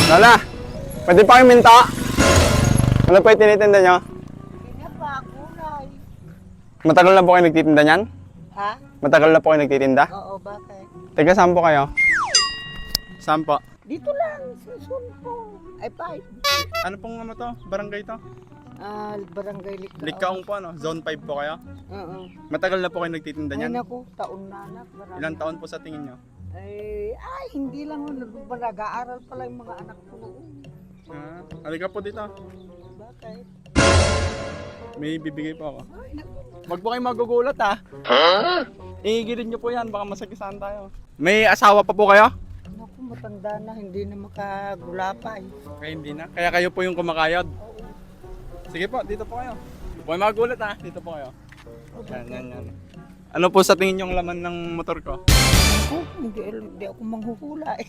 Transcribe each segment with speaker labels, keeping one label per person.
Speaker 1: Lola, pwede pa kayong minta? Ano po yung tinitinda nyo?
Speaker 2: Hindi na pa, kulay.
Speaker 1: Matagal na po kayo nagtitinda niyan?
Speaker 2: Ha?
Speaker 1: Matagal na po kayo nagtitinda?
Speaker 2: Oo, bakit?
Speaker 1: Teka, saan po kayo? Saan po?
Speaker 2: Dito lang, sa Sulpo. Ay, pa.
Speaker 1: Ano pong ano to? Barangay to?
Speaker 2: Barangay Likao.
Speaker 1: Likaong po ano? Zone 5 po kayo?
Speaker 2: Oo.
Speaker 1: Matagal na po kayo nagtitinda
Speaker 2: Ay,
Speaker 1: niyan?
Speaker 2: naku, taon na anak. Marami.
Speaker 1: Ilang taon po sa tingin nyo?
Speaker 2: Ay, hindi lang. Nag-aaral pala yung mga anak ko noon.
Speaker 1: Halika po dito.
Speaker 2: Bakit?
Speaker 1: May bibigay po ako.
Speaker 2: Ay, naku.
Speaker 1: Wag po kayo magugulat ha? Iigilin nyo po yan, baka masagisaan tayo. May asawa pa po kayo?
Speaker 2: Naku, matanda na. Hindi na makagulapay.
Speaker 1: Kaya hindi na. Kaya kayo po yung kumakayod.
Speaker 2: Oo.
Speaker 1: Sige po, dito po kayo. Huwag kayo magugulat ha, dito po kayo. Yan. Ano po sa tingin yung laman ng motor ko?
Speaker 2: Oh, hindi ako manghuhula eh.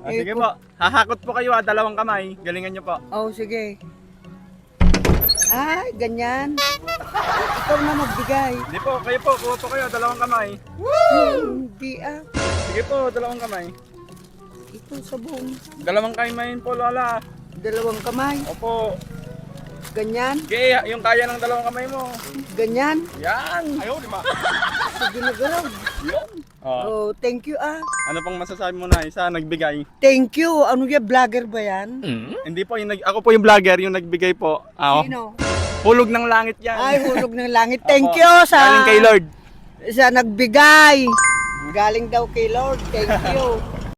Speaker 1: Sige po, hahakot po kayo ha, dalawang kamay. Galingan nyo po.
Speaker 2: Oh, sige. Ay, ganyan. Ikaw na magbigay.
Speaker 1: Hindi po, kayo po, kuha po kayo, dalawang kamay.
Speaker 2: Hindi ah.
Speaker 1: Sige po, dalawang kamay.
Speaker 2: Ito sabong.
Speaker 1: Dalawang kamay po, Lola.
Speaker 2: Dalawang kamay.
Speaker 1: Opo.
Speaker 2: Ganyan.
Speaker 1: Okay, yung kaya ng dalawang kamay mo.
Speaker 2: Ganyan.
Speaker 1: Yan. Ayaw, di ba?
Speaker 2: Sige na gano'n.
Speaker 1: Oh.
Speaker 2: Oh, thank you ah.
Speaker 1: Ano pong masasabi mo na isa nagbigay?
Speaker 2: Thank you. Ano yan, vlogger ba yan?
Speaker 1: Hindi po, ako po yung vlogger, yung nagbigay po.
Speaker 2: Sino?
Speaker 1: Hulog ng langit yan.
Speaker 2: Ay, hulog ng langit. Thank
Speaker 1: Opo.
Speaker 2: you sa...
Speaker 1: Galing kay Lord.
Speaker 2: Sa nagbigay. Galing daw kay Lord. Thank you.